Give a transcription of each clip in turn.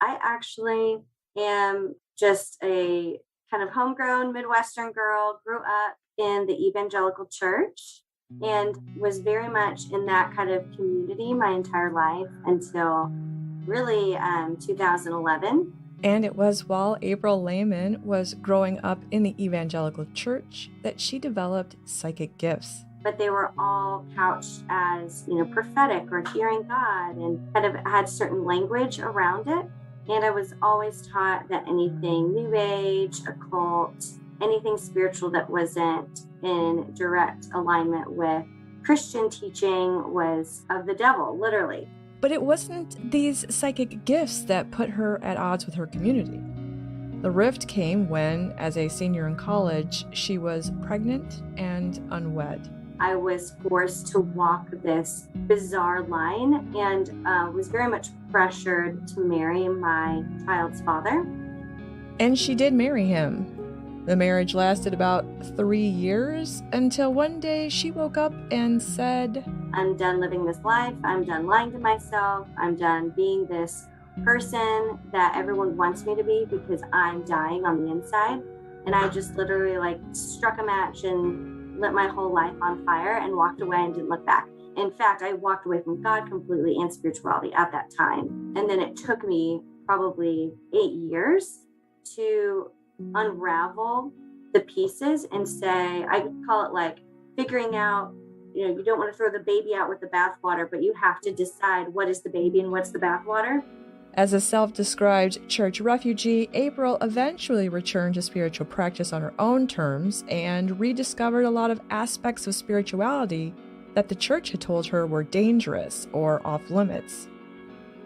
I actually am just a kind of homegrown Midwestern girl, grew up in the evangelical church and was very much in that kind of community my entire life until really 2011. And it was while April Leman was growing up in the evangelical church that she developed psychic gifts. But they were all couched as, prophetic or hearing God and kind of had certain language around it. And I was always taught that anything New Age, occult, anything spiritual that wasn't in direct alignment with Christian teaching was of the devil, literally. But it wasn't these psychic gifts that put her at odds with her community. The rift came when, as a senior in college, she was pregnant and unwed. I was forced to walk this bizarre line and was very much pressured to marry my child's father. And she did marry him. The marriage lasted about 3 years until one day she woke up and said, I'm done living this life. I'm done lying to myself. I'm done being this person that everyone wants me to be because I'm dying on the inside. And I just literally struck a match and lit my whole life on fire and walked away and didn't look back. In fact, I walked away from God completely and spirituality at that time. And then it took me probably 8 years to unravel the pieces and say, I call it figuring out, you don't want to throw the baby out with the bathwater, but you have to decide what is the baby and what's the bathwater. As a self-described church refugee, April eventually returned to spiritual practice on her own terms and rediscovered a lot of aspects of spirituality that the church had told her were dangerous or off limits.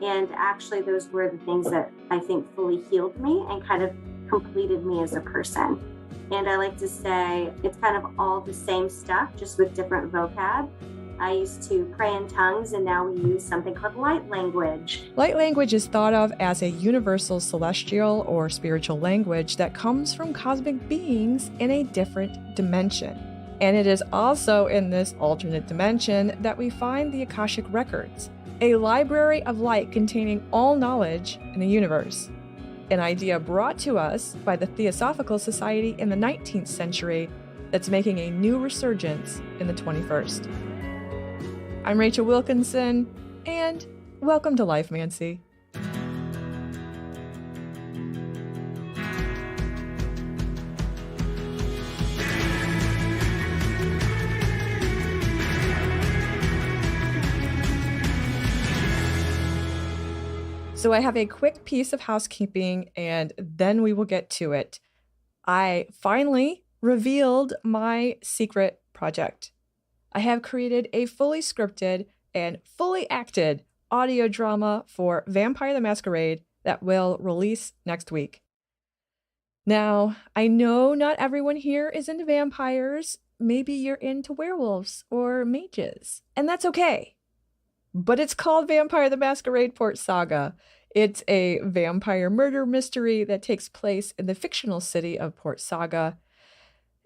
And actually, those were the things that I think fully healed me and kind of completed me as a person. And I like to say it's kind of all the same stuff, just with different vocab. I used to pray in tongues, and now we use something called light language. Light language is thought of as a universal celestial or spiritual language that comes from cosmic beings in a different dimension. And it is also in this alternate dimension that we find the Akashic Records, a library of light containing all knowledge in the universe. An idea brought to us by the Theosophical Society in the 19th century that's making a new resurgence in the 21st. I'm Rachel Wilkinson, and welcome to Lifemancy. So I have a quick piece of housekeeping, and then we will get to it. I finally revealed my secret project. I have created a fully scripted and fully acted audio drama for Vampire the Masquerade that will release next week. Now, I know not everyone here is into vampires. Maybe you're into werewolves or mages, and that's okay. But it's called Vampire the Masquerade Port Saga. It's a vampire murder mystery that takes place in the fictional city of Port Saga.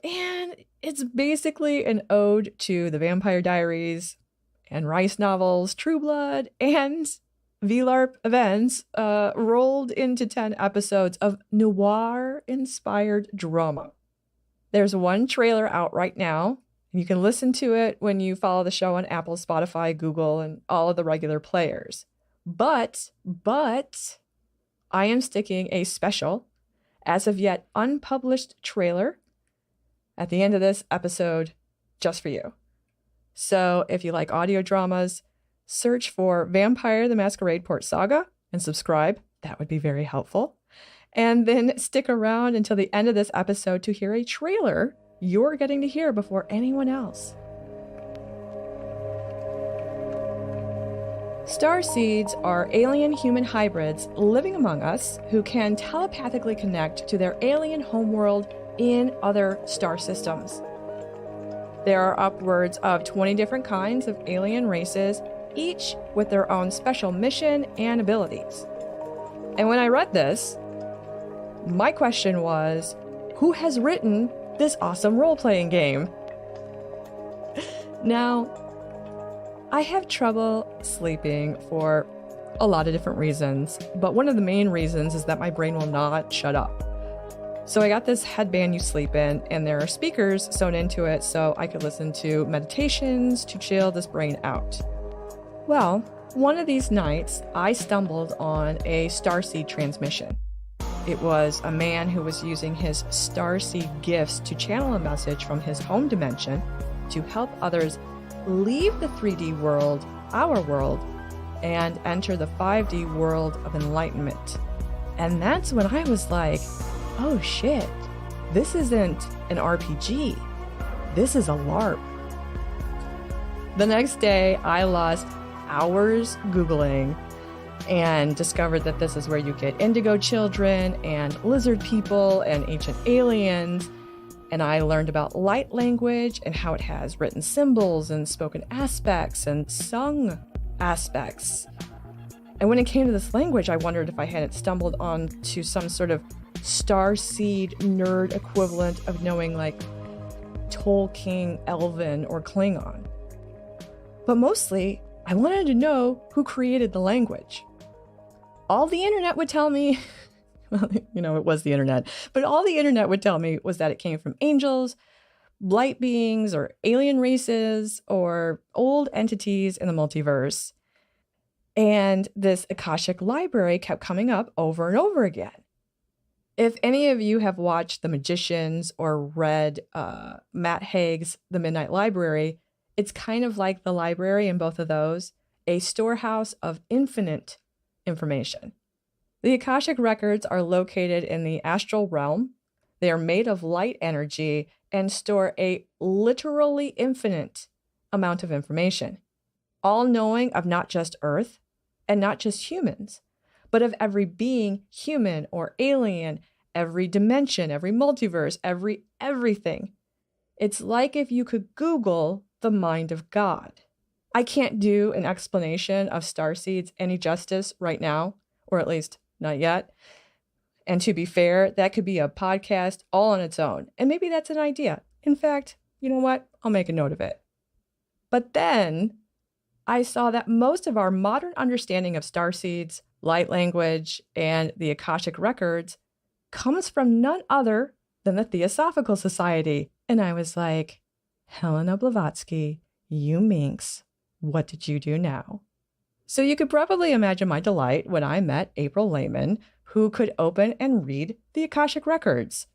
And it's basically an ode to the Vampire Diaries, Anne Rice novels, True Blood, and VLARP events rolled into 10 episodes of noir-inspired drama. There's one trailer out right now. You can listen to it when you follow the show on Apple, Spotify, Google, and all of the regular players. But I am sticking a special, as of yet unpublished trailer at the end of this episode just for you. So if you like audio dramas, search for Vampire the Masquerade Port Saga and subscribe. That would be very helpful. And then stick around until the end of this episode to hear a trailer you're getting to hear before anyone else. Starseeds are alien-human hybrids living among us who can telepathically connect to their alien homeworld in other star systems. There are upwards of 20 different kinds of alien races, each with their own special mission and abilities. And when I read this, my question was, who has written this awesome role-playing game? Now, I have trouble sleeping for a lot of different reasons, but one of the main reasons is that my brain will not shut up. So I got this headband you sleep in, and there are speakers sewn into it so I could listen to meditations to chill this brain out. Well, one of these nights, I stumbled on a starseed transmission. It was a man who was using his starseed gifts to channel a message from his home dimension to help others leave the 3D world, our world, and enter the 5D world of enlightenment. And that's when I was like, oh shit, this isn't an RPG. This is a LARP. The next day, I lost hours Googling and discovered that this is where you get indigo children and lizard people and ancient aliens. And I learned about light language and how it has written symbols and spoken aspects and sung aspects. And when it came to this language, I wondered if I hadn't stumbled onto some sort of starseed nerd equivalent of knowing like Tolkien, Elven, or Klingon. But mostly, I wanted to know who created the language. All the internet would tell me, well, it was the internet, but all the internet would tell me was that it came from angels, light beings, or alien races, or old entities in the multiverse. And this Akashic library kept coming up over and over again. If any of you have watched The Magicians or read Matt Haig's The Midnight Library, it's kind of like the library in both of those, a storehouse of infinite information. The Akashic Records are located in the astral realm. They are made of light energy and store a literally infinite amount of information, all knowing of not just Earth and not just humans, but of every being, human or alien, every dimension, every multiverse, everything. It's like if you could Google the mind of God. I can't do an explanation of starseeds any justice right now, or at least not yet. And to be fair, that could be a podcast all on its own. And maybe that's an idea. In fact, you know what? I'll make a note of it. But then I saw that most of our modern understanding of starseeds, light language, and the Akashic Records comes from none other than the Theosophical Society. And I was like, Helena Blavatsky, you minx, what did you do now? So you could probably imagine my delight when I met April Leman, who could open and read the Akashic Records.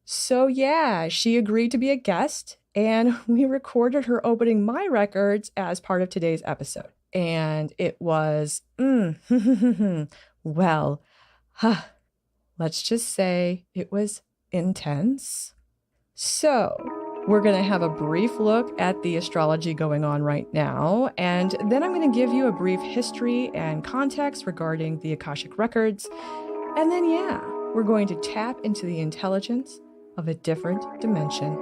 So yeah, she agreed to be a guest, and we recorded her opening my records as part of today's episode. And it was, well, let's just say it was intense. So we're going to have a brief look at the astrology going on right now, and then I'm going to give you a brief history and context regarding the Akashic Records. And then, yeah, we're going to tap into the intelligence of a different dimension.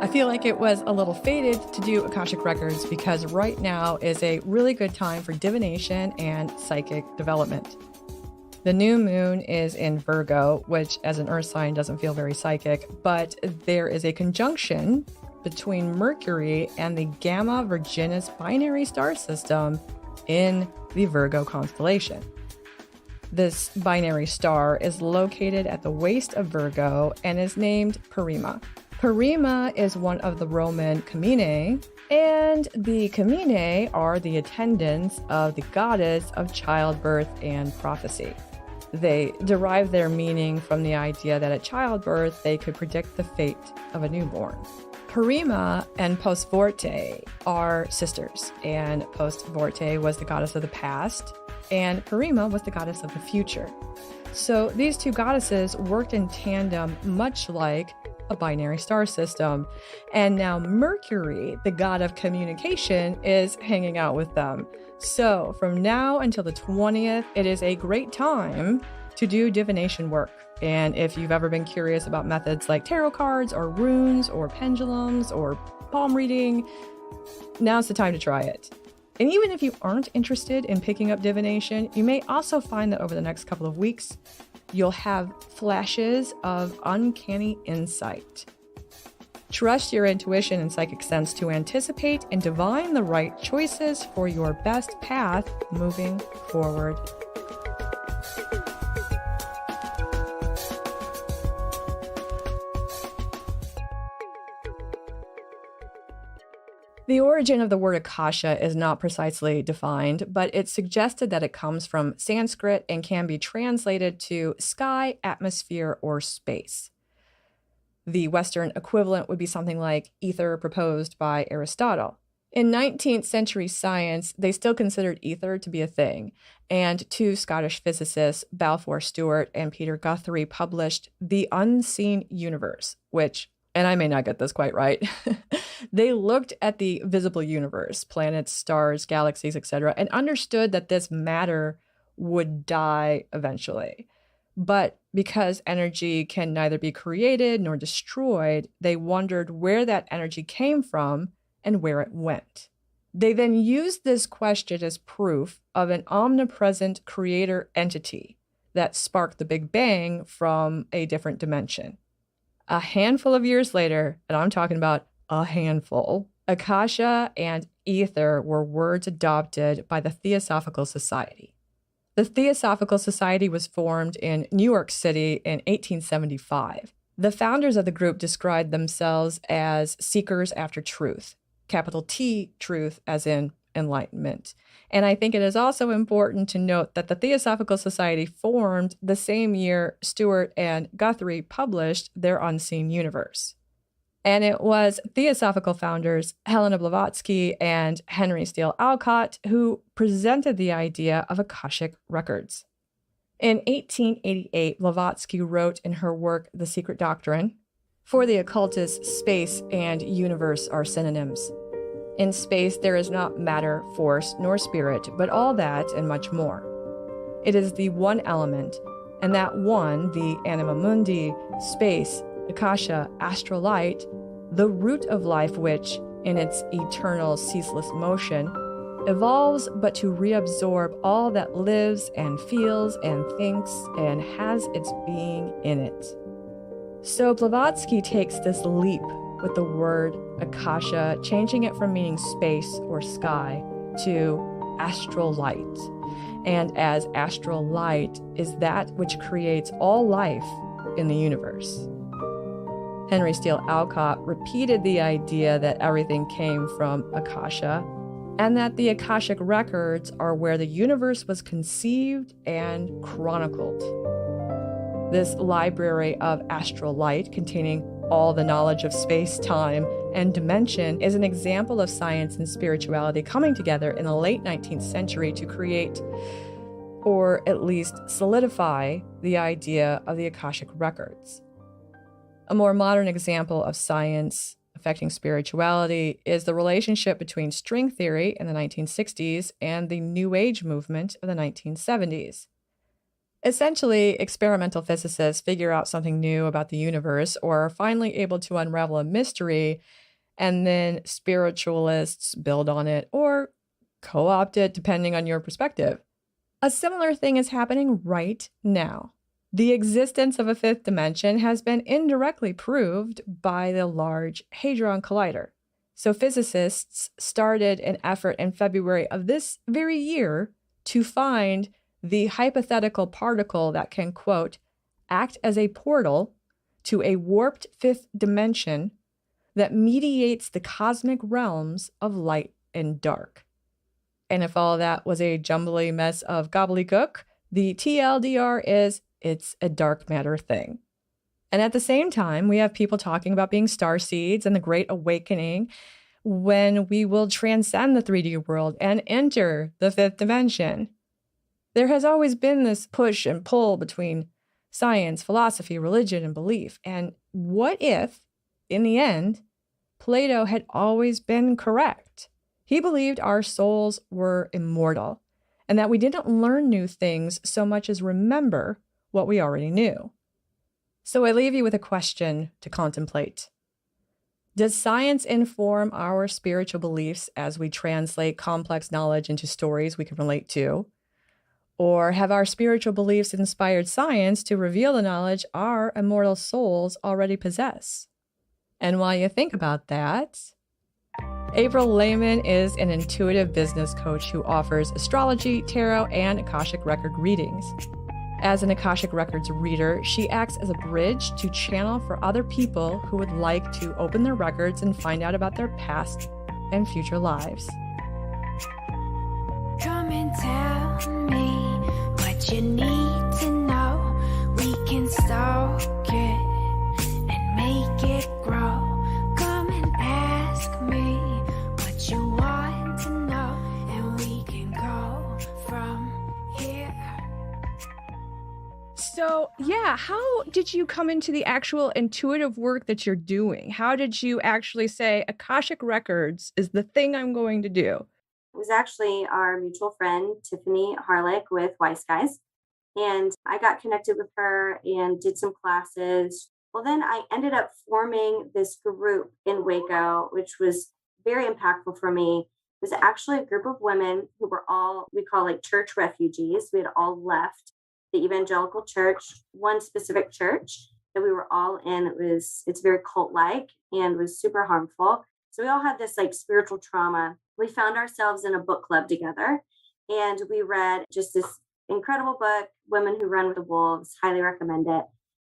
I feel like it was a little fated to do Akashic Records because right now is a really good time for divination and psychic development. The new moon is in Virgo, which as an earth sign doesn't feel very psychic, but there is a conjunction between Mercury and the Gamma Virginis binary star system in the Virgo constellation. This binary star is located at the waist of Virgo and is named Parima. Parima is one of the Roman Camine, and the Camine are the attendants of the goddess of childbirth and prophecy. They derive their meaning from the idea that at childbirth they could predict the fate of a newborn. Parima and Postvorte are sisters, and Postvorte was the goddess of the past, and Parima was the goddess of the future. So these two goddesses worked in tandem, much like a binary star system. And now Mercury, the god of communication, is hanging out with them. So from now until the 20th, it is a great time to do divination work. And if you've ever been curious about methods like tarot cards or runes or pendulums or palm reading, now's the time to try it. And even if you aren't interested in picking up divination, you may also find that over the next couple of weeks, you'll have flashes of uncanny insight. Trust your intuition and psychic sense to anticipate and divine the right choices for your best path moving forward. The origin of the word Akasha is not precisely defined, but it's suggested that it comes from Sanskrit and can be translated to sky, atmosphere, or space. The Western equivalent would be something like ether proposed by Aristotle. In 19th century science, they still considered ether to be a thing, and two Scottish physicists, Balfour Stewart and Peter Guthrie, published The Unseen Universe, which, and I may not get this quite right, they looked at the visible universe, planets, stars, galaxies, etc., and understood that this matter would die eventually. But because energy can neither be created nor destroyed, they wondered where that energy came from and where it went. They then used this question as proof of an omnipresent creator entity that sparked the Big Bang from a different dimension. A handful of years later, and I'm talking about a handful, Akasha and ether were words adopted by the Theosophical Society. The Theosophical Society was formed in New York City in 1875. The founders of the group described themselves as seekers after truth, capital T, truth, as in enlightenment. And I think it is also important to note that the Theosophical Society formed the same year Stewart and Guthrie published their Unseen Universe. And it was Theosophical founders Helena Blavatsky and Henry Steele Alcott who presented the idea of Akashic Records. In 1888, Blavatsky wrote in her work The Secret Doctrine, "For the occultists, space and universe are synonyms. In space there is not matter, force, nor spirit, but all that and much more. It is the one element, and that one, the anima mundi, space, Akasha, astral light, the root of life which, in its eternal ceaseless motion, evolves but to reabsorb all that lives and feels and thinks and has its being in it." So Blavatsky takes this leap with the word Akasha, changing it from meaning space or sky to astral light. And as astral light is that which creates all life in the universe. Henry Steele Alcott repeated the idea that everything came from Akasha, and that the Akashic Records are where the universe was conceived and chronicled. This library of astral light, containing all the knowledge of space, time, and dimension, is an example of science and spirituality coming together in the late 19th century to create, or at least solidify, the idea of the Akashic Records. A more modern example of science affecting spirituality is the relationship between string theory in the 1960s and the New Age movement of the 1970s. Essentially, experimental physicists figure out something new about the universe or are finally able to unravel a mystery, and then spiritualists build on it or co-opt it depending on your perspective. A similar thing is happening right now. The existence of a fifth dimension has been indirectly proved by the Large Hadron Collider. So physicists started an effort in February of this very year to find the hypothetical particle that can, quote, act as a portal to a warped fifth dimension that mediates the cosmic realms of light and dark. And if all that was a jumbly mess of gobbledygook, the TLDR is it's a dark matter thing. And at the same time, we have people talking about being starseeds and the Great Awakening, when we will transcend the 3D world and enter the fifth dimension. There has always been this push and pull between science, philosophy, religion, and belief. And what if, in the end, Plato had always been correct? He believed our souls were immortal and that we didn't learn new things so much as remember what we already knew. So I leave you with a question to contemplate. Does science inform our spiritual beliefs as we translate complex knowledge into stories we can relate to? Or have our spiritual beliefs inspired science to reveal the knowledge our immortal souls already possess? And while you think about that, April Leman is an intuitive business coach who offers astrology, tarot, and Akashic Record readings. As an Akashic Records reader, she acts as a bridge to channel for other people who would like to open their records and find out about their past and future lives. Come and tell me what you need to know. We can stalk it and make it grow. Come and ask me what you want to know, and we can go from here. So, yeah, how did you come into the actual intuitive work that you're doing? How did you actually say Akashic Records is the thing I'm going to do? It was actually our mutual friend, Tiffany Harlick with Wise Guys. And I got connected with her and did some classes. Well, then I ended up forming this group in Waco, which was very impactful for me. It was actually a group of women who were all, we call like church refugees. We had all left the evangelical church, one specific church that we were all in. It's very cult-like and was super harmful. So we all had this like spiritual trauma. We found ourselves in a book club together, and we read just this incredible book, Women Who Run with the Wolves. Highly recommend it.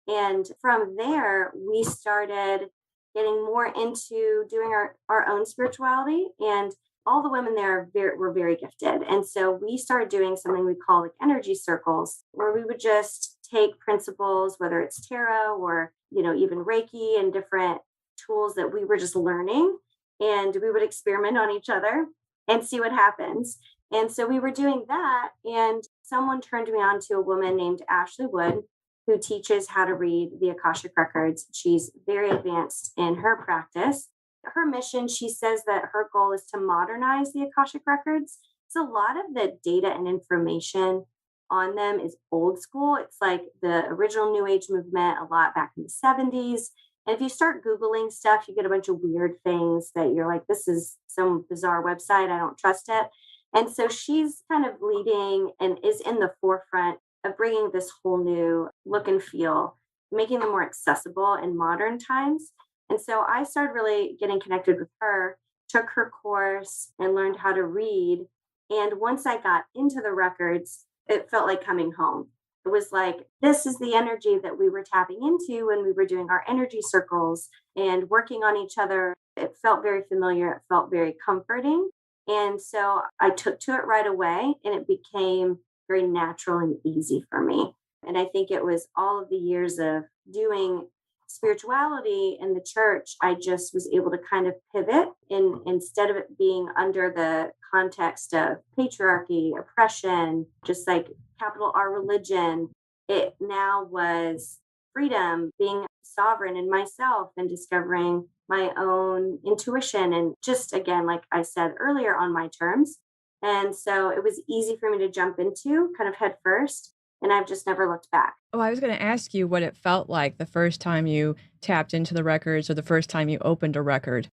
And from there, we started getting more into doing our own spirituality. And all the women there were very gifted. And so we started doing something we call like energy circles, where we would just take principles, whether it's tarot or, even Reiki and different tools that we were just learning. And we would experiment on each other and see what happens. And so we were doing that. And someone turned me on to a woman named Ashley Wood, who teaches how to read the Akashic Records. She's very advanced in her practice. Her mission, she says that her goal is to modernize the Akashic Records. So a lot of the data and information on them is old school. It's like the original New Age movement, a lot back in the 70s. And if you start Googling stuff, you get a bunch of weird things that you're like, this is some bizarre website. I don't trust it. And so she's kind of leading and is in the forefront of bringing this whole new look and feel, making them more accessible in modern times. And so I started really getting connected with her, took her course and learned how to read. And once I got into the records, it felt like coming home. It was like, this is the energy that we were tapping into when we were doing our energy circles and working on each other. It felt very familiar. It felt very comforting. And so I took to it right away, and it became very natural and easy for me. And I think it was all of the years of doing spirituality in the church, I just was able to kind of pivot, and instead of it being under the context of patriarchy, oppression, just like capital R religion, it now was freedom, being sovereign in myself and discovering my own intuition. And just again, like I said earlier, on my terms. And so it was easy for me to jump into kind of head first. And I've just never looked back. Oh, I was going to ask you what it felt like the first time you tapped into the records or the first time you opened a record.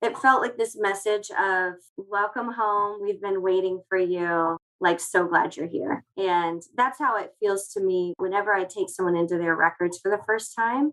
It felt like this message of welcome home. We've been waiting for you. Like, so glad you're here. And that's how it feels to me whenever I take someone into their records for the first time.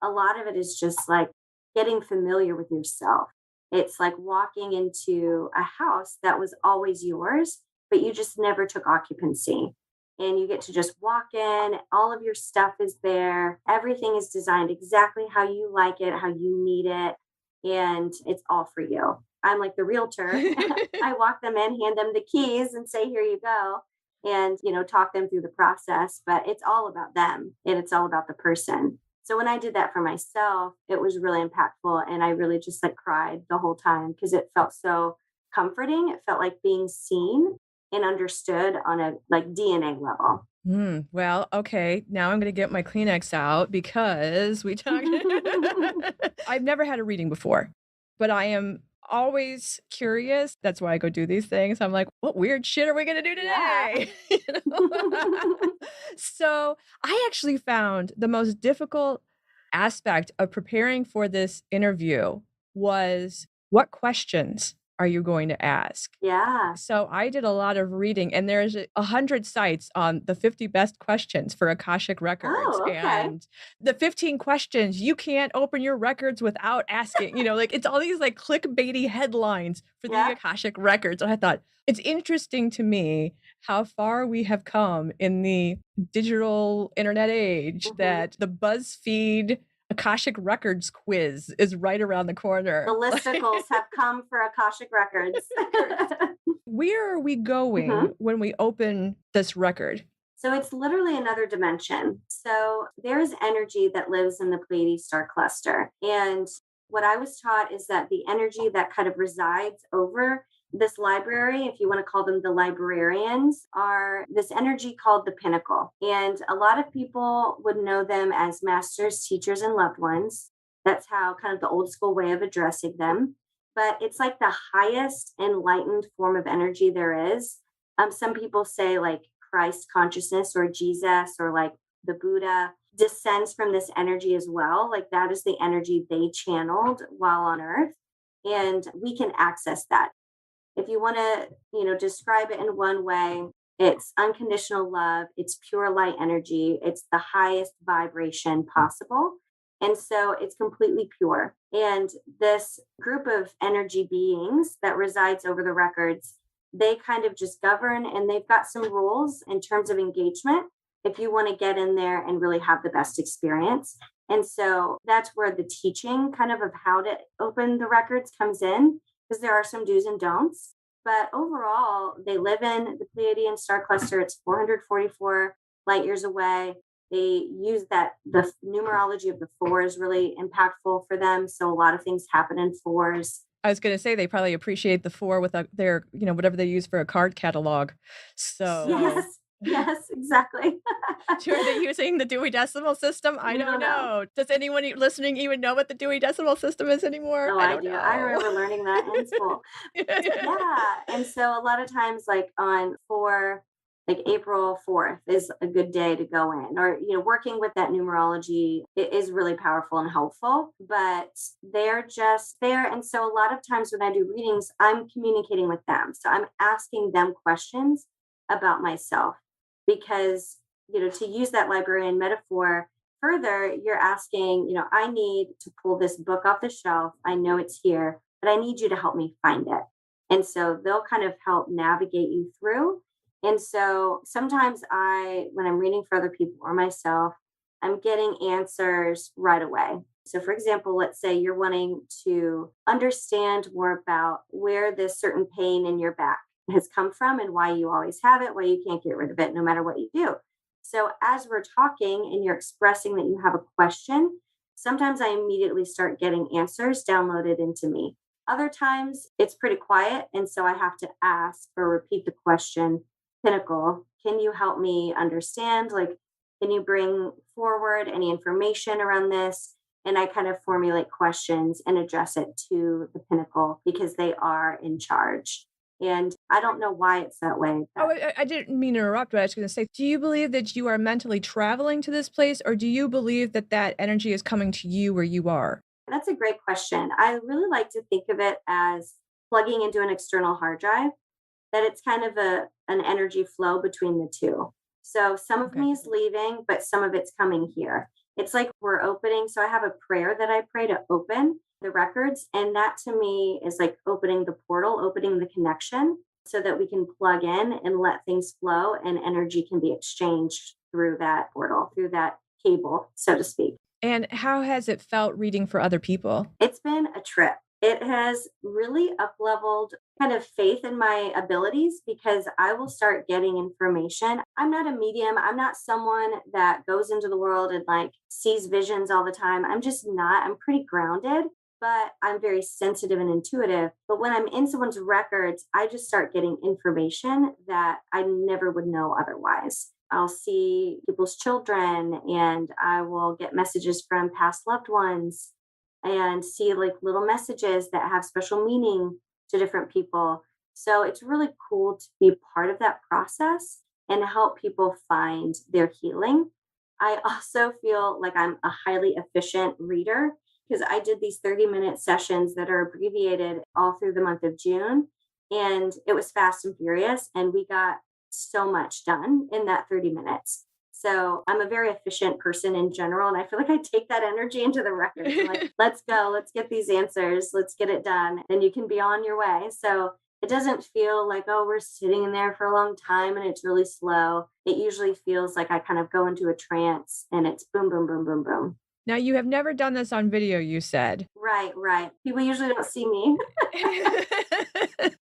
A lot of it is just like getting familiar with yourself. It's like walking into a house that was always yours, but you just never took occupancy. And you get to just walk in, all of your stuff is there. Everything is designed exactly how you like it, how you need it. And it's all for you. I'm like the realtor. I walk them in, hand them the keys and say, here you go. And, talk them through the process, but it's all about them and it's all about the person. So when I did that for myself, it was really impactful. And I really just like cried the whole time because it felt so comforting. It felt like being seen and understood on a like DNA level. Well, okay. Now I'm going to get my Kleenex out because we talked. I've never had a reading before, but I am always curious. That's why I go do these things. I'm like, what weird shit are we going to do today? Yeah. So I actually found the most difficult aspect of preparing for this interview was what questions are you going to ask? Yeah. So I did a lot of reading, and there's 100 sites on the 50 best questions for Akashic Records. Oh, okay. And the 15 questions, you can't open your records without asking, like it's all these like clickbaity headlines for the Yeah. Akashic Records. And I thought it's interesting to me how far we have come in the digital internet age that the BuzzFeed Akashic Records quiz is right around the corner. The listicles have come for Akashic Records. Where are we going when we open this record? So it's literally another dimension. So there's energy that lives in the Pleiades star cluster. And what I was taught is that the energy that kind of resides over this library, if you want to call them the librarians, are this energy called the pinnacle. And a lot of people would know them as masters, teachers, and loved ones. That's how kind of the old school way of addressing them. But it's like the highest enlightened form of energy there is. Some people say like Christ consciousness or Jesus or like the Buddha descends from this energy as well. Like that is the energy they channeled while on earth. And we can access that. If you want to, describe it in one way, it's unconditional love, it's pure light energy, it's the highest vibration possible. And so it's completely pure. And this group of energy beings that resides over the records, they kind of just govern, and they've got some rules in terms of engagement if you want to get in there and really have the best experience. And so that's where the teaching kind of how to open the records comes in, because there are some do's and don'ts. But overall, they live in the Pleiadian star cluster. It's 444 light years away. They use that the numerology of the four is really impactful for them. So a lot of things happen in fours. I was going to say they probably appreciate the four with their, whatever they use for a card catalog. So Yes, exactly. Are they using the Dewey Decimal System? I don't know. Does anyone listening even know what the Dewey Decimal System is anymore? No, I do. I remember learning that in school. Yeah. And so a lot of times like on like April 4th is a good day to go in, or, working with that numerology, it is really powerful and helpful, but they're just there. And so a lot of times when I do readings, I'm communicating with them. So I'm asking them questions about myself because, to use that librarian metaphor further, you're asking, I need to pull this book off the shelf. I know it's here, but I need you to help me find it. And so they'll kind of help navigate you through. And so sometimes when I'm reading for other people or myself, I'm getting answers right away. So for example, let's say you're wanting to understand more about where this certain pain in your back has come from and why you always have it, why you can't get rid of it no matter what you do. So as we're talking and you're expressing that you have a question, sometimes I immediately start getting answers downloaded into me. Other times it's pretty quiet. And so I have to ask or repeat the question. Pinnacle, can you help me understand? Like, can you bring forward any information around this? And I kind of formulate questions and address it to the Pinnacle because they are in charge. And I don't know why it's that way. Oh, I didn't mean to interrupt, but I was going to say, do you believe that you are mentally traveling to this place, or do you believe that energy is coming to you where you are? That's a great question. I really like to think of it as plugging into an external hard drive, that it's kind of an energy flow between the two. So some of me is leaving, but some of it's coming here. It's like we're opening. So I have a prayer that I pray to open the records. And that to me is like opening the portal, opening the connection so that we can plug in and let things flow and energy can be exchanged through that portal, through that cable, so to speak. And how has it felt reading for other people? It's been a trip. It has really up-leveled kind of faith in my abilities because I will start getting information. I'm not a medium. I'm not someone that goes into the world and like sees visions all the time. I'm just not. I'm pretty grounded, but I'm very sensitive and intuitive. But when I'm in someone's records, I just start getting information that I never would know otherwise. I'll see people's children and I will get messages from past loved ones and see like little messages that have special meaning to different people. So it's really cool to be part of that process and help people find their healing. I also feel like I'm a highly efficient reader. because I did these 30-minute sessions that are abbreviated all through the month of June. And it was fast and furious. And we got so much done in that 30 minutes. So I'm a very efficient person in general. And I feel like I take that energy into the records. I'm like, let's go, let's get these answers, let's get it done. And you can be on your way. So it doesn't feel like, oh, we're sitting in there for a long time and it's really slow. It usually feels like I kind of go into a trance and it's boom, boom, boom, boom, boom. Now, you have never done this on video, you said. Right. People usually don't see me.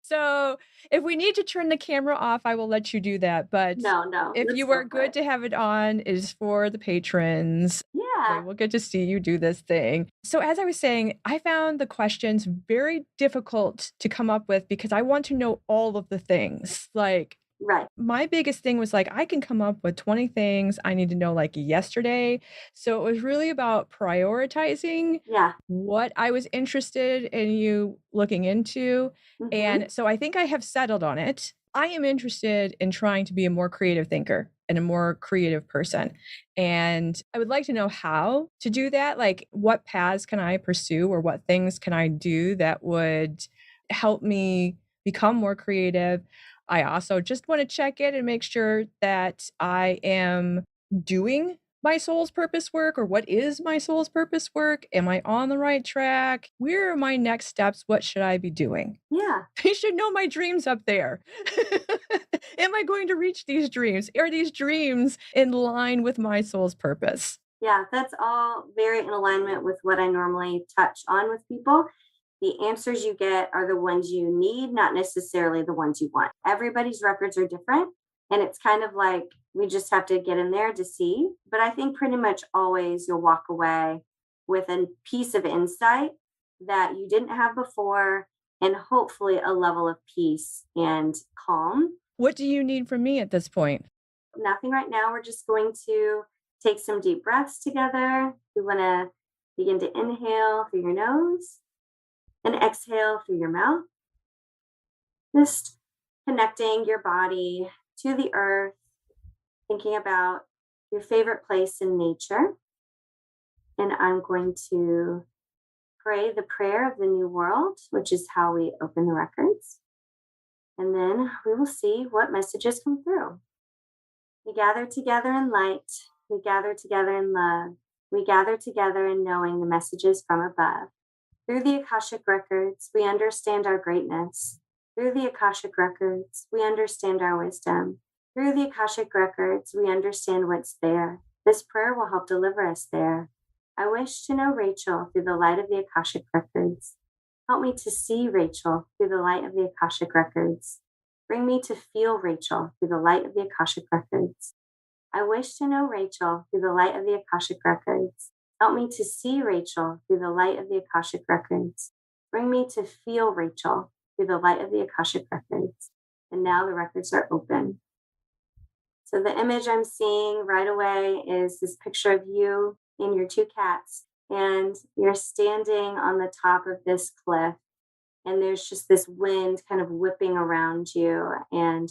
So if we need to turn the camera off, I will let you do that. But no. if you were good to have it on, it is for the patrons. Yeah. They will get to see you do this thing. So as I was saying, I found the questions very difficult to come up with because I want to know all of the things. Like, right. My biggest thing was like, I can come up with 20 things I need to know like yesterday. So it was really about prioritizing what I was interested in you looking into. Mm-hmm. And so I think I have settled on it. I am interested in trying to be a more creative thinker and a more creative person. And I would like to know how to do that. Like, what paths can I pursue or what things can I do that would help me become more creative? I also just want to check in and make sure that I am doing my soul's purpose work, or what is my soul's purpose work? Am I on the right track? Where are my next steps? What should I be doing? Yeah. I should know my dreams up there. Am I going to reach these dreams? Are these dreams in line with my soul's purpose? Yeah, that's all very in alignment with what I normally touch on with people. The answers you get are the ones you need, not necessarily the ones you want. Everybody's records are different. And it's kind of like we just have to get in there to see. But I think pretty much always you'll walk away with a piece of insight that you didn't have before, and hopefully a level of peace and calm. What do you need from me at this point? Nothing right now. We're just going to take some deep breaths together. We want to begin to inhale through your nose and exhale through your mouth. Just connecting your body to the earth, thinking about your favorite place in nature. And I'm going to pray the prayer of the new world, which is how we open the records. And then we will see what messages come through. We gather together in light. We gather together in love. We gather together in knowing the messages from above. Through the Akashic Records, we understand our greatness. Through the Akashic Records, we understand our wisdom. Through the Akashic Records, we understand what's there. This prayer will help deliver us there. I wish to know Rachel through the light of the Akashic Records. Help me to see Rachel through the light of the Akashic Records. Bring me to feel Rachel through the light of the Akashic Records. I wish to know Rachel through the light of the Akashic Records. Help me to see Rachel through the light of the Akashic Records. Bring me to feel Rachel through the light of the Akashic Records. And now the records are open. So the image I'm seeing right away is this picture of you and your two cats. And you're standing on the top of this cliff. And there's just this wind kind of whipping around you. And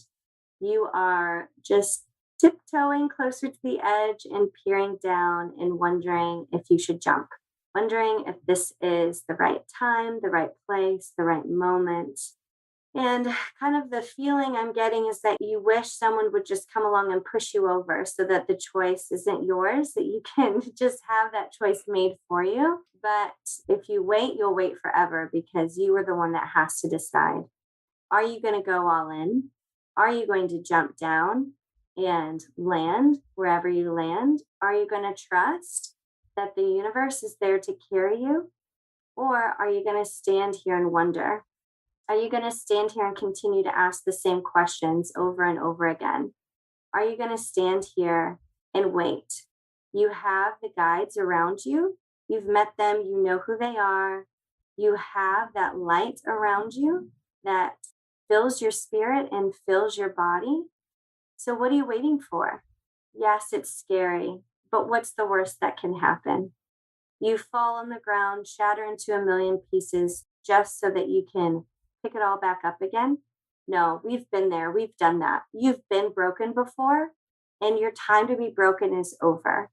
you are just tiptoeing closer to the edge and peering down and wondering if you should jump, wondering if this is the right time, the right place, the right moment. And kind of the feeling I'm getting is that you wish someone would just come along and push you over so that the choice isn't yours, that you can just have that choice made for you. But if you wait, you'll wait forever because you are the one that has to decide. Are you going to go all in? Are you going to jump down and land wherever you land? Are you going to trust that the universe is there to carry you? Or are you going to stand here and wonder? Are you going to stand here and continue to ask the same questions over and over again? Are you going to stand here and wait? You have the guides around you. You've met them. You know who they are. You have that light around you that fills your spirit and fills your body. So what are you waiting for? Yes, it's scary, but what's the worst that can happen? You fall on the ground, shatter into a million pieces just so that you can pick it all back up again? No, we've been there. We've done that. You've been broken before, and your time to be broken is over.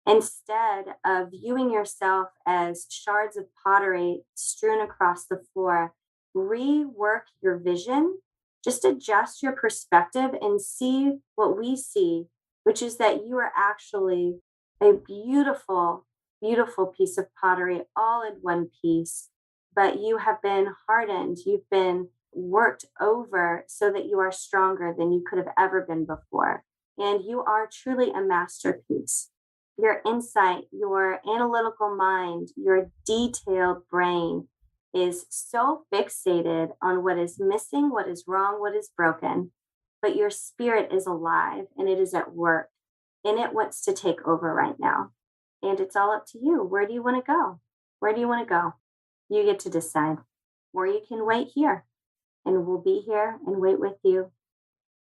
Instead of viewing yourself as shards of pottery strewn across the floor, rework your vision. Just adjust your perspective and see what we see, which is that you are actually a beautiful, beautiful piece of pottery, all in one piece. But you have been hardened, you've been worked over so that you are stronger than you could have ever been before. And you are truly a masterpiece. Your insight, your analytical mind, your detailed brain is so fixated on what is missing, what is wrong, what is broken. But your spirit is alive and it is at work and it wants to take over right now. And it's all up to you. Where do you want to go? Where do you want to go? You get to decide. Or you can wait here and we'll be here and wait with you.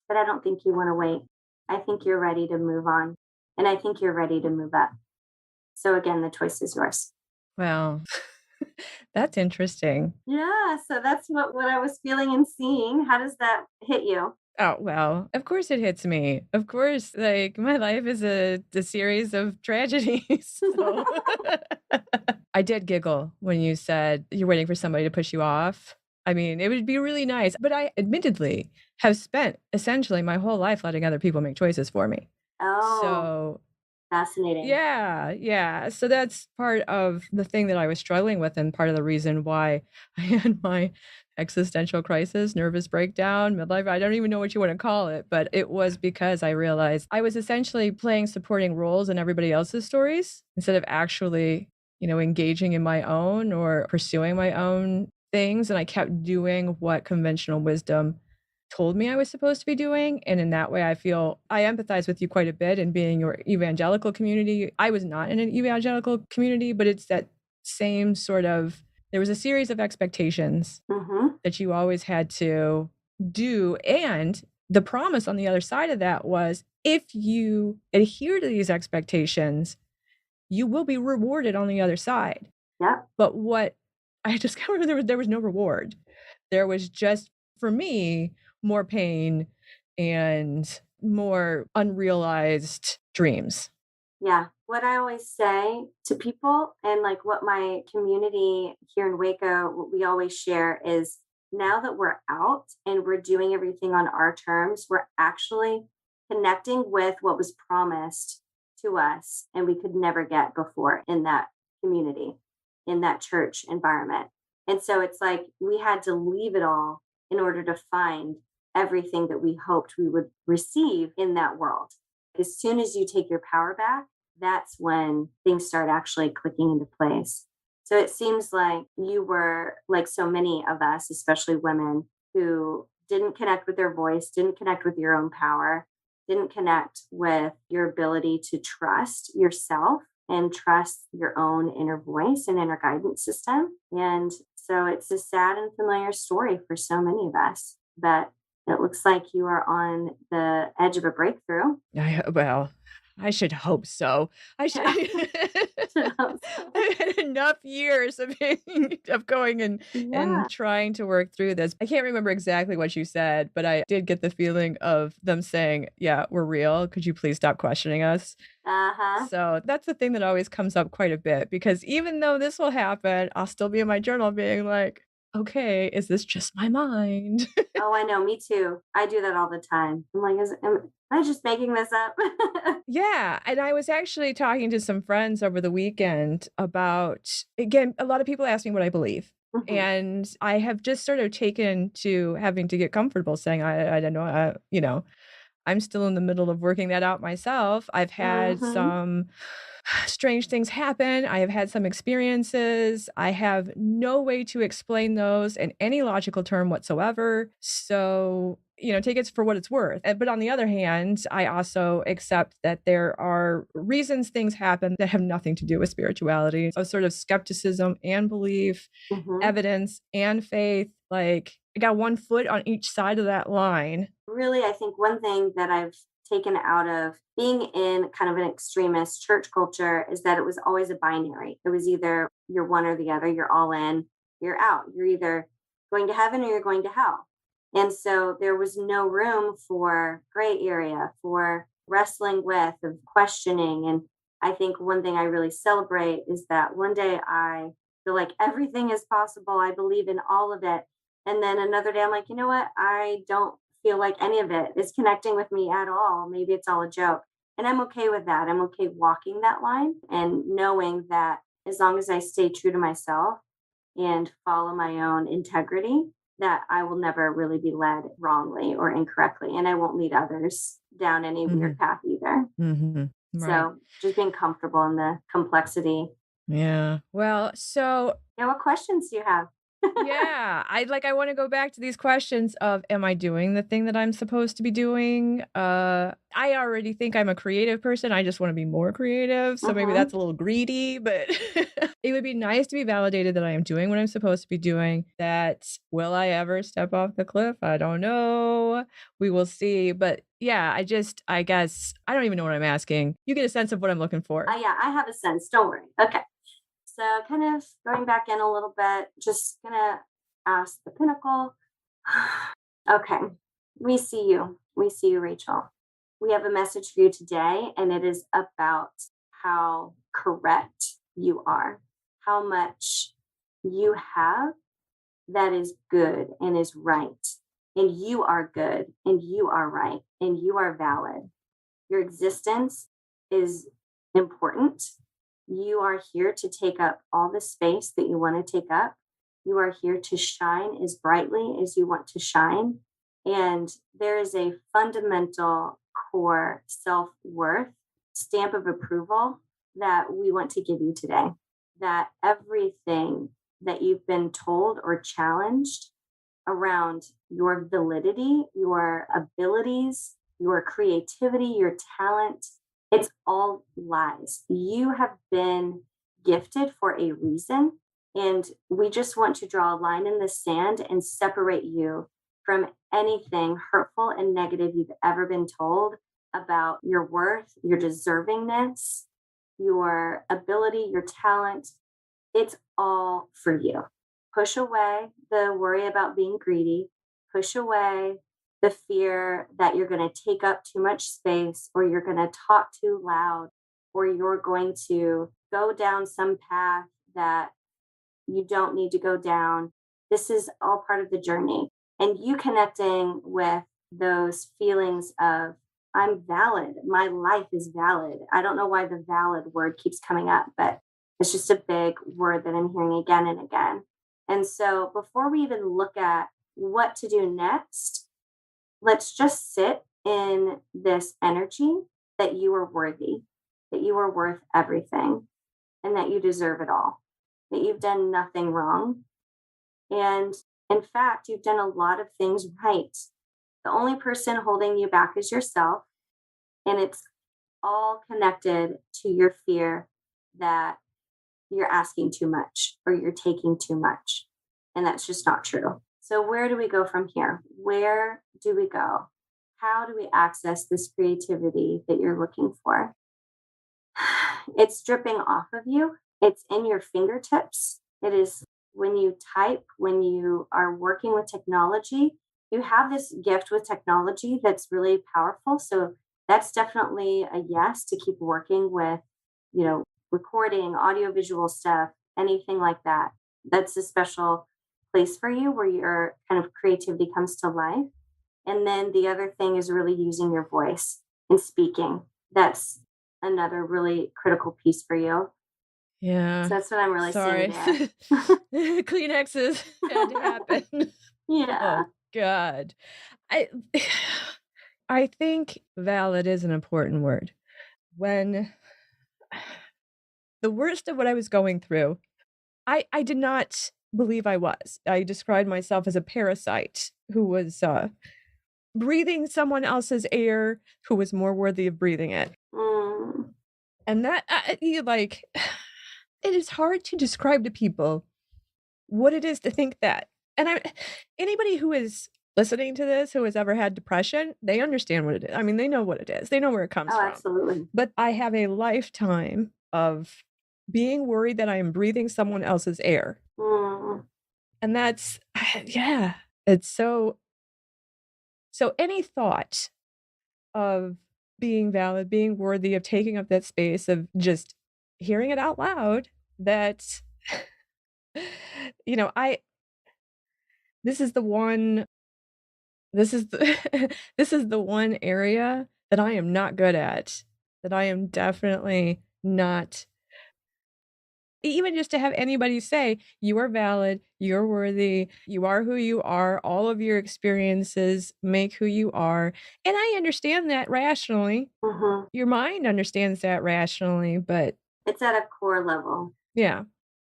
But I don't think you want to wait. I think you're ready to move on. And I think you're ready to move up. So again, the choice is yours. Wow. That's interesting. Yeah. So that's what I was feeling and seeing. How does that hit you? Oh, well, of course it hits me. Of course, like my life is a series of tragedies. So. I did giggle when you said you're waiting for somebody to push you off. I mean, it would be really nice, but I admittedly have spent essentially my whole life letting other people make choices for me. Oh, So fascinating. yeah. So that's part of the thing that I was struggling with and part of the reason why I had my existential crisis, nervous breakdown, midlife. I don't even know what you want to call it, but it was because I realized I was essentially playing supporting roles in everybody else's stories instead of actually, engaging in my own or pursuing my own things. And I kept doing what conventional wisdom told me I was supposed to be doing. And in that way, I feel I empathize with you quite a bit in being your evangelical community. I was not in an evangelical community, but it's that same sort of, there was a series of expectations that you always had to do. And the promise on the other side of that was if you adhere to these expectations, you will be rewarded on the other side. Yeah. But what I discovered, there was no reward. There was just, for me, more pain and more unrealized dreams. Yeah. What I always say to people and like what my community here in Waco, what we always share is now that we're out and we're doing everything on our terms, we're actually connecting with what was promised to us and we could never get before in that community, in that church environment. And so it's like we had to leave it all in order to find everything that we hoped we would receive in that world. As soon as you take your power back, that's when things start actually clicking into place. So it seems like you were like so many of us, especially women, who didn't connect with their voice, didn't connect with your own power, didn't connect with your ability to trust yourself and trust your own inner voice and inner guidance system. And so it's a sad and familiar story for so many of us. But it looks like you are on the edge of a breakthrough. I should hope so. I should. I've had enough years of going and trying to work through this. I can't remember exactly what you said, but I did get the feeling of them saying, "Yeah, we're real. Could you please stop questioning us?" So that's the thing that always comes up quite a bit because even though this will happen, I'll still be in my journal being like, okay, is this just my mind? Oh, I know. Me too. I do that all the time. I'm like, am I just making this up? Yeah. And I was actually talking to some friends over the weekend about, again, a lot of people ask me what I believe. And I have just sort of taken to having to get comfortable saying, I don't know, I'm still in the middle of working that out myself. I've had some strange things happen. I have had some experiences. I have no way to explain those in any logical term whatsoever. So, take it for what it's worth. But on the other hand, I also accept that there are reasons things happen that have nothing to do with spirituality. A sort of skepticism and belief, evidence and faith. Like I got one foot on each side of that line. Really, I think one thing that I've taken out of being in kind of an extremist church culture is that it was always a binary. It was either you're one or the other, you're all in, you're out. You're either going to heaven or you're going to hell. And so there was no room for gray area, for wrestling with, of questioning. And I think one thing I really celebrate is that one day I feel like everything is possible. I believe in all of it. And then another day I'm like, you know what? I don't feel like any of it is connecting with me at all. Maybe it's all a joke. And I'm okay with that. I'm okay walking that line and knowing that as long as I stay true to myself and follow my own integrity, that I will never really be led wrongly or incorrectly. And I won't lead others down any weird path either. Mm-hmm. Right. So just being comfortable in the complexity. Yeah. Well, so Yeah, what questions do you have? yeah, I want to go back to these questions of, am I doing the thing that I'm supposed to be doing? I already think I'm a creative person. I just want to be more creative. So maybe that's a little greedy, but it would be nice to be validated that I am doing what I'm supposed to be doing. That will I ever step off the cliff? I don't know. We will see. But yeah, I guess I don't even know what I'm asking. You get a sense of what I'm looking for. Yeah, I have a sense. Don't worry. Okay. So kind of going back in a little bit, just gonna ask the pinnacle. Okay, we see you. We see you, Rachel. We have a message for you today, and it is about how correct you are, how much you have that is good and is right. And you are good, and you are right, and you are valid. Your existence is important. You are here to take up all the space that you want to take up. You are here to shine as brightly as you want to shine. And there is a fundamental core self-worth stamp of approval that we want to give you today. That everything that you've been told or challenged around your validity, your abilities, your creativity, your talent, it's all lies. You have been gifted for a reason. And we just want to draw a line in the sand and separate you from anything hurtful and negative you've ever been told about your worth, your deservingness, your ability, your talent. It's all for you. Push away the worry about being greedy. Push away the fear that you're going to take up too much space, or you're going to talk too loud, or you're going to go down some path that you don't need to go down. This is all part of the journey. And you connecting with those feelings of, I'm valid. My life is valid. I don't know why the valid word keeps coming up, but it's just a big word that I'm hearing again and again. And so before we even look at what to do next, let's just sit in this energy that you are worthy, that you are worth everything, and that you deserve it all, that you've done nothing wrong. And in fact, you've done a lot of things right. The only person holding you back is yourself. And it's all connected to your fear that you're asking too much or you're taking too much. And that's just not true. So where do we go from here? Where do we go? How do we access this creativity that you're looking for? It's dripping off of you. It's in your fingertips. It is when you type, when you are working with technology, you have this gift with technology that's really powerful. So that's definitely a yes to keep working with, recording, audiovisual stuff, anything like that. That's a special place for you where your kind of creativity comes to life. And then the other thing is really using your voice and speaking. That's another really critical piece for you. Yeah. So that's what I'm really Sorry. seeing there. Kleenexes had to happen. Yeah. Oh God. I think valid is an important word. When the worst of what I was going through, I did not believe I was. I described myself as a parasite who was breathing someone else's air who was more worthy of breathing it. And that, it is hard to describe to people what it is to think that. And anybody who is listening to this who has ever had depression, they understand what it is. I mean, they know what it is. They know where it comes from. Absolutely. But I have a lifetime of being worried that I am breathing someone else's air. And that's, it's so any thought of being valid, being worthy of taking up that space of just hearing it out loud that, I this is the one this is the this is the one area that I am not good at, that I am definitely not. Even just to have anybody say, "You are valid, you're worthy, you are who you are, all of your experiences make who you are." And I understand that rationally. Mhm. Your mind understands that rationally, but It's at a core level. yeah.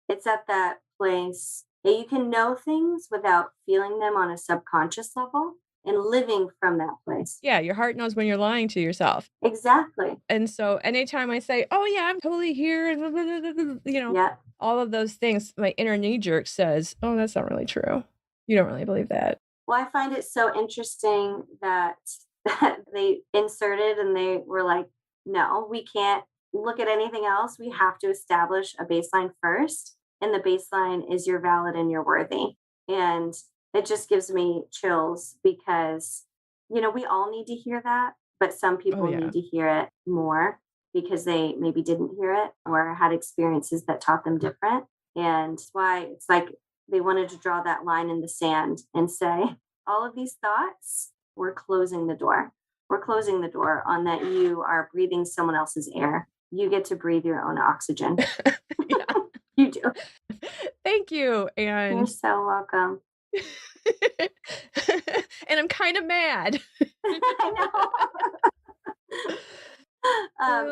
It's at that place that you can know things without feeling them on a subconscious level and living from that place. Yeah, your heart knows when you're lying to yourself. Exactly. And so anytime I say, "Oh, yeah, I'm totally here," and Yeah. all of those things, my inner knee jerk says, "Oh, that's not really true. You don't really believe that." Well, I find it so interesting that that they inserted and they were like, no, we can't look at anything else. We have to establish a baseline first. And the baseline is you're valid and you're worthy. And it just gives me chills because, we all need to hear that, but some Oh, people yeah. need to hear it more because they maybe didn't hear it or had experiences that taught them different. And it's why it's like they wanted to draw that line in the sand and say, all of these thoughts, we're closing the door. We're closing the door on that you are breathing someone else's air. You get to breathe your own oxygen. Yeah. You do. Thank you, You're and so welcome. and I'm kinda mad. I know.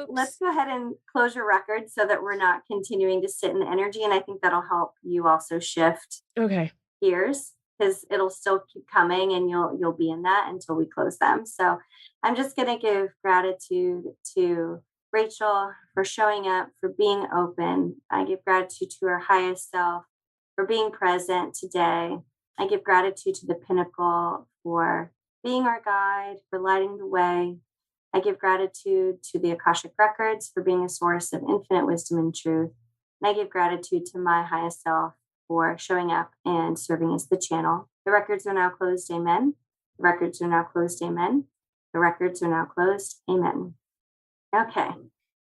Let's Oops. go ahead and close your record so that we're not continuing to sit in the energy. And I think that'll help you also shift Okay. gears because it'll still keep coming and you'll be in that until we close them. So I'm just going to give gratitude to Rachel for showing up, for being open. I give gratitude to her highest self for being present today. I give gratitude to the pinnacle for being our guide, for lighting the way. I give gratitude to the Akashic Records for being a source of infinite wisdom and truth. And I give gratitude to my highest self for showing up and serving as the channel. The records are now closed. Amen. The records are now closed. Amen. The records are now closed. Amen. Okay.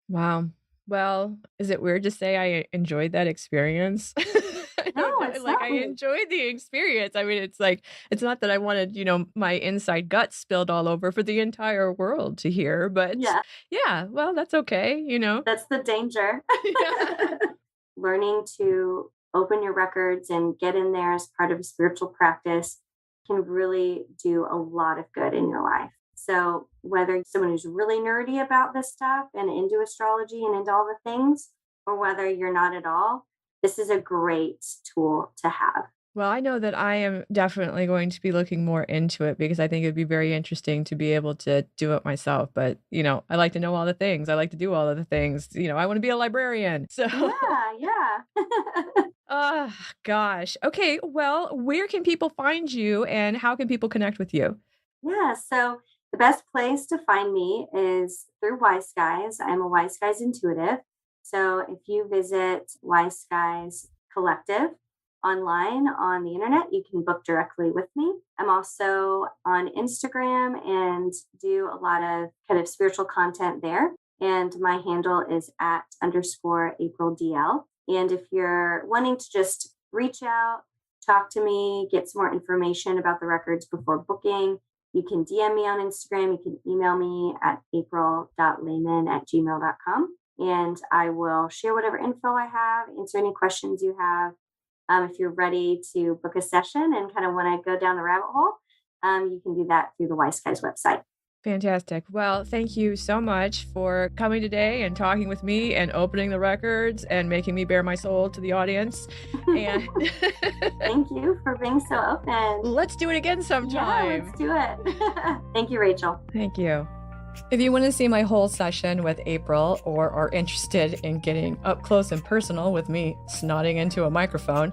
Wow. Well, is it weird to say I enjoyed that experience? I don't No, know, it's like, not I weird. enjoyed the experience. I mean, it's like it's not that I wanted, my inside guts spilled all over for the entire world to hear, but Yeah, yeah, well, that's okay. that's the danger. Yeah. Learning to open your records and get in there as part of a spiritual practice can really do a lot of good in your life. So, whether you're someone who's really nerdy about this stuff and into astrology and into all the things, or whether you're not at all, this is a great tool to have. Well, I know that I am definitely going to be looking more into it because I think it'd be very interesting to be able to do it myself. But, I like to know all the things. I like to do all of the things. I want to be a librarian. So, Yeah, yeah. ah, gosh. Okay. Well, where can people find you and how can people connect with you? Yeah, so the best place to find me is through Wise Skies. I'm a Wise Skies intuitive. So if you visit Wise Skies Collective online on the internet, you can book directly with me. I'm also on Instagram and do a lot of kind of spiritual content there. And my handle is at underscore April DL. And if you're wanting to just reach out, talk to me, get some more information about the records before booking, you can DM me on Instagram. You can email me at april.layman@gmail.com. And I will share whatever info I have, answer any questions you have. If you're ready to book a session and kind of want to go down the rabbit hole, you can do that through the Wise Guys website. Fantastic. Well, thank you so much for coming today and talking with me and opening the records and making me bare my soul to the audience. And Thank you for being so open. let's do it again Yeah, sometime. let's do it. Thank you, Rachel. Thank you. If you want to see my whole session with April or are interested in getting up close and personal with me snotting into a microphone,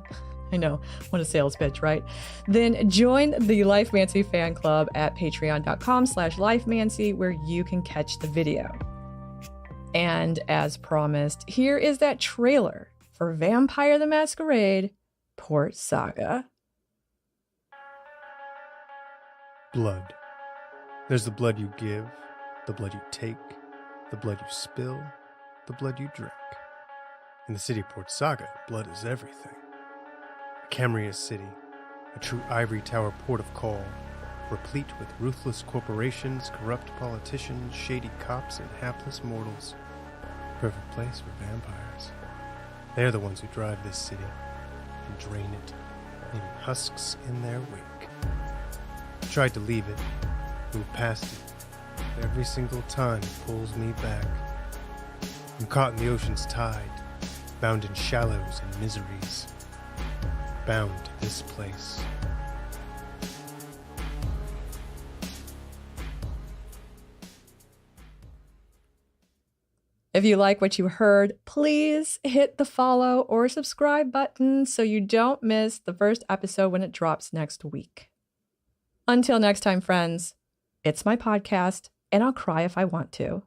I know, what a sales pitch, right? Then join the Lifemancy fan club at patreon.com/lifemancy where you can catch the video. And as promised, here is that trailer for Vampire the Masquerade Port Saga. Blood. There's the blood you give, The blood you take, the blood you spill, the blood you drink. In the city of Port Saga, blood is everything. A Camria city, a true ivory tower port of call, replete with ruthless corporations, corrupt politicians, shady cops, and hapless mortals. Perfect place for vampires. They're the ones who drive this city and drain it, leaving husks in their wake. I tried to leave it, move past it, but every single time it pulls me back. I'm caught in the ocean's tide, bound in shallows and miseries, bound to this place. If you like what you heard, please hit the follow or subscribe button so you don't miss the first episode when it drops next week. Until next time, friends, it's my podcast, and I'll cry if I want to.